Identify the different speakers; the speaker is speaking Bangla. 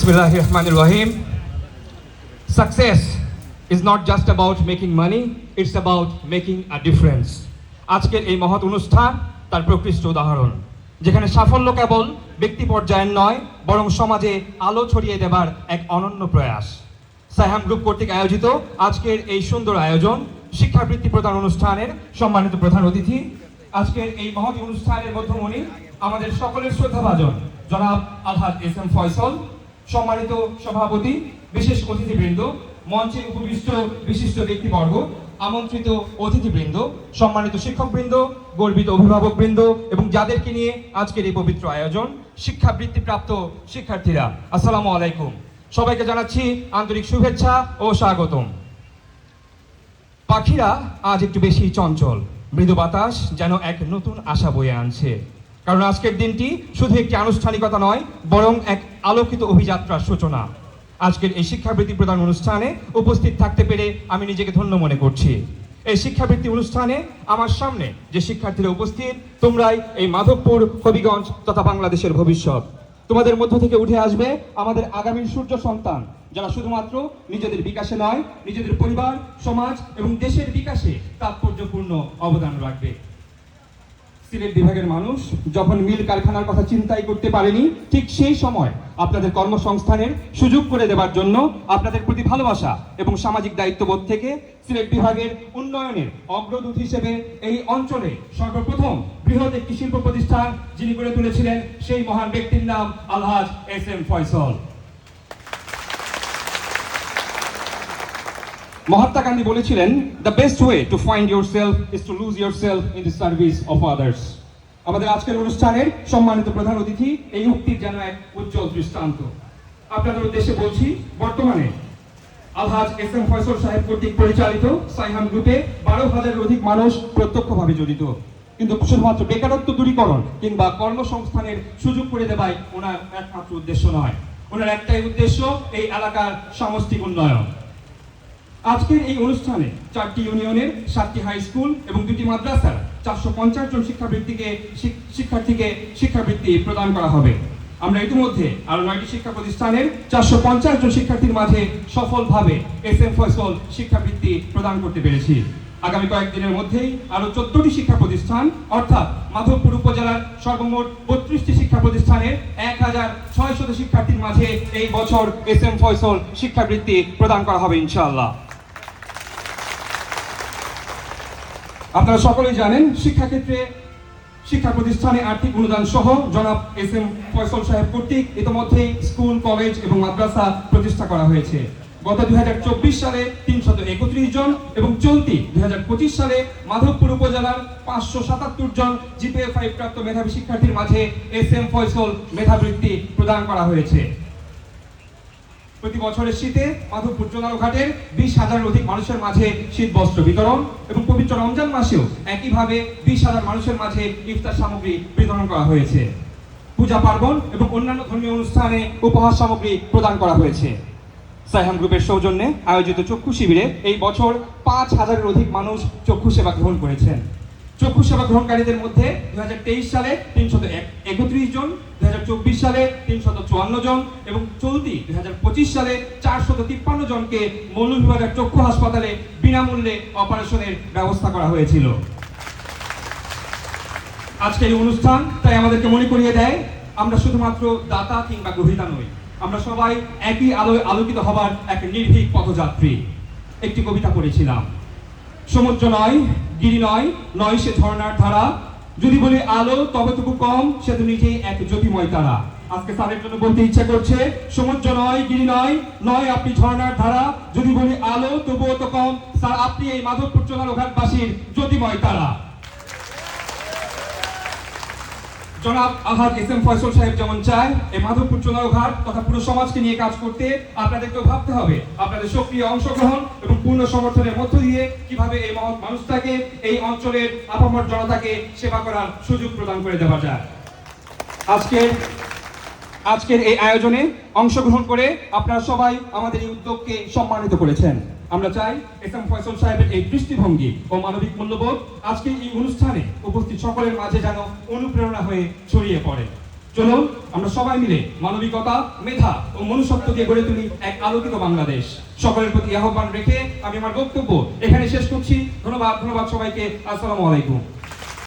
Speaker 1: Bismillahirrahmanirrahim. Success is not just about making money, it's about making a difference. আজকের এই মহৎ অনুষ্ঠান তার প্রকৃষ্ট উদাহরণ, যেখানে সাফল্য কেবল ব্যক্তি পর্যায়ের নয়, বরং সমাজে আলো ছড়িয়ে দেবার এক অনন্য প্রয়াস। সাইহাম গ্রুপ কর্তৃক আয়োজিত আজকের এই সুন্দর আয়োজন শিক্ষাবৃত্তি প্রদান অনুষ্ঠানের সম্মানিত প্রধান অতিথি, আজকের এই মহৎ অনুষ্ঠানের মধ্যমণি আমাদের সকলের শ্রদ্ধাভাজন জনাব আলহাজ এস এম ফয়সল, সম্মানিত সভাপতি, বিশেষ অতিথিবৃন্দ, মঞ্চে উপবিষ্ট বিশিষ্ট ব্যক্তিবর্গ, আমন্ত্রিত অতিথিবৃন্দ, সম্মানিত শিক্ষকবৃন্দ, গর্বিত অভিভাবকবৃন্দ এবং যাদেরকে নিয়ে আজকের এই পবিত্র আয়োজন শিক্ষাবৃত্তিপ্রাপ্ত শিক্ষার্থীরা, আসসালামু আলাইকুম। সবাইকে জানাচ্ছি আন্তরিক শুভেচ্ছা ও স্বাগতম। পাখিরা আজ একটু বেশি চঞ্চল, মৃদু বাতাস যেন এক নতুন আশা বয়ে আনছে, কারণ আজকের দিনটি শুধু একটি আনুষ্ঠানিকতা নয়, বরং এক আলোকিত অভিযাত্রার সূচনা। আজকের এই শিক্ষাবৃত্তি প্রদান অনুষ্ঠানে উপস্থিত থাকতে পেরে আমি নিজেকে ধন্য মনে করছি। এই শিক্ষাবৃত্তি অনুষ্ঠানে আমার সামনে যে শিক্ষার্থীরা উপস্থিত, তোমরাই এই মাধবপুর, হবিগঞ্জ তথা বাংলাদেশের ভবিষ্যৎ। তোমাদের মধ্য থেকে উঠে আসবে আমাদের আগামীর সূর্য সন্তান, যারা শুধুমাত্র নিজেদের বিকাশে নয়, নিজেদের পরিবার, সমাজ এবং দেশের বিকাশে তাৎপর্যপূর্ণ অবদান রাখবে। সিলেট বিভাগের মানুষ যখন মিল কারখানার কথা চিন্তাই করতে পারেনি, ঠিক সেই সময় আপনাদের কর্মসংস্থানের সুযোগ করে দেওয়ার জন্য আপনাদের প্রতি ভালোবাসা এবং সামাজিক দায়িত্ববোধ থেকে সিলেট বিভাগের উন্নয়নের অগ্রদূত হিসেবে এই অঞ্চলে সর্বপ্রথম বৃহৎ একটি শিল্প প্রতিষ্ঠান যিনি গড়ে তুলেছিলেন, সেই মহান ব্যক্তির নাম আলহাজ এস এম ফয়সল। মহাত্মা গান্ধী বলেছিলেন, the best way to find yourself is to lose yourself in the service of others. আমাদের আজকের অনুষ্ঠানের সম্মানিত প্রধান অতিথি এই উক্তির যেন এক উজ্জ্বল দৃষ্টান্ত। আপনাদের উদ্দেশ্যে বলছি, বর্তমানে আলহাজ এস এম ফয়সল সাহেব কর্তৃক পরিচালিত সাইহাম গ্রুপে 12,000-এর অধিক মানুষ প্রত্যক্ষভাবে জড়িত, কিন্তু শুধুমাত্র বেকারত্ব দূরীকরণ কিংবা কর্মসংস্থানের সুযোগ করে দেওয়াই ওনার একমাত্র উদ্দেশ্য নয়। ওনার একটাই উদ্দেশ্য, এই এলাকার সামষ্টিক উন্নয়ন। আজকের এই অনুষ্ঠানে 4টি ইউনিয়নের 7টি হাই স্কুল এবং 2টি মাদ্রাসার 450 জন শিক্ষার্থীকে শিক্ষাবৃত্তি প্রদান করা হবে। আমরা ইতিমধ্যে আরো 9টি শিক্ষা প্রতিষ্ঠানের 450 জন শিক্ষার্থীর মাঝে সফলভাবে এস এম ফয়সল শিক্ষাবৃত্তি প্রদান করতে পেরেছি। আগামী কয়েকদিনের মধ্যেই আরো 14টি শিক্ষা প্রতিষ্ঠান, অর্থাৎ মাধবপুর উপজেলার সর্বমোট 32টি শিক্ষা প্রতিষ্ঠানের 1600 শিক্ষার্থীর মাঝে এই বছর এস এম ফয়সল শিক্ষাবৃত্তি প্রদান করা হবে ইনশাআল্লাহ। আপনারা সকলেই জানেন, শিক্ষাক্ষেত্রে শিক্ষা প্রতিষ্ঠানে আর্থিক অনুদান সহ জনাব এস এম ফয়সল সাহেব কর্তৃক ইতিমধ্যেই স্কুল, কলেজ এবং মাদ্রাসা প্রতিষ্ঠা করা হয়েছে। গত 2024 সালে 331 জন এবং চলতি 2025 সালে মাধবপুর উপজেলার 577 জন জিপিএ 5 প্রাপ্ত মেধাবী শিক্ষার্থীর মাঝে এস এম ফয়সল মেধাবৃত্তি প্রদান করা হয়েছে। প্রতি বছরের শীতে মাধবপুর চোনারো ঘাটের 20,000-এর অধিক মানুষের মাঝে শীত বস্ত্র বিতরণ এবং পবিত্র রমজান মাসেও একইভাবে 20,000 মানুষের মাঝে ইফতার সামগ্রী বিতরণ করা হয়েছে। পূজা পার্বণ এবং অন্যান্য ধর্মীয় অনুষ্ঠানে উপহার সামগ্রী প্রদান করা হয়েছে। সাইহাম গ্রুপের সৌজন্যে আয়োজিত চক্ষু শিবিরে এই বছর 5,000-এর অধিক মানুষ চক্ষু সেবা গ্রহণ করেছেন। চক্ষু সেবা গ্রহণকারীদের মধ্যে 2023 সালে 331 জন, 2024 সালে 354 জন এবং চলতি 2025 সালে 453 জনকে মৌলভীবাজার চক্ষু হাসপাতালে বিনামূল্যে অপারেশনের ব্যবস্থা করা হয়েছিল। আজকের এই অনুষ্ঠান তাই আমাদেরকে মনে করিয়ে দেয়, আমরা শুধুমাত্র দাতা কিংবা গ্রহীতা নই, আমরা সবাই একই আলোয় আলোকিত হবার এক নির্ভীক পথযাত্রী। একটি কবিতা পড়েছিলাম, সমুদ্র নয়, গিরি নয়, নয় সে ঝর্ণার ধারা, যদি বলি আলো তবে তবু কম, সে তো নিজেই এক জ্যোতিময় তারা। আজকে স্যারের জন্য বলতে ইচ্ছা করছে, সমুদ্র নয়, গিরি নয়, নয় আপনি ঝর্ণার ধারা, যদি বলি আলো তবুও তো কম, স্যার আপনি এই মাধবপুর চোনারো ঘাটবাসীর জ্যোতিময় তারা। জনাব আলহাজ এস এম ফয়সল সাহেব যেমন চায় এই মাধবপুর চোনারো ঘাট তথা পুরো সমাজকে নিয়ে কাজ করতে আপনাদেরকেও ভাবতে হবে, আপনাদের সক্রিয় অংশগ্রহণ এবং পূর্ণ সমর্থনের মধ্য দিয়ে কিভাবে এই মহৎ মানুষটাকে, এই অঞ্চলের আপামর জনতাকে সেবা করার সুযোগ প্রদান করে দেওয়া যায়। আজকের এই আয়োজনে অংশগ্রহণ করে আপনারা সবাই আমাদের এই উদ্যোগকে সম্মানিত করেছেন। আমরা চাই এস এম ফয়সল সাহেবের এই দৃষ্টিভঙ্গি ও মানবিক মূল্যবোধ আজকে এই অনুষ্ঠানে উপস্থিত সকলের মাঝে যেন অনুপ্রেরণা হয়ে ছড়িয়ে পড়ে। চলুন আমরা সবাই মিলে মানবিকতা, মেধা ও মনুষ্যত্ব দিয়ে গড়ে তুলি এক আলোকিত বাংলাদেশ। সকলের প্রতি আহ্বান রেখে আমি আমার বক্তব্য এখানে শেষ করছি। ধন্যবাদ সবাইকে। আসসালামু আলাইকুম।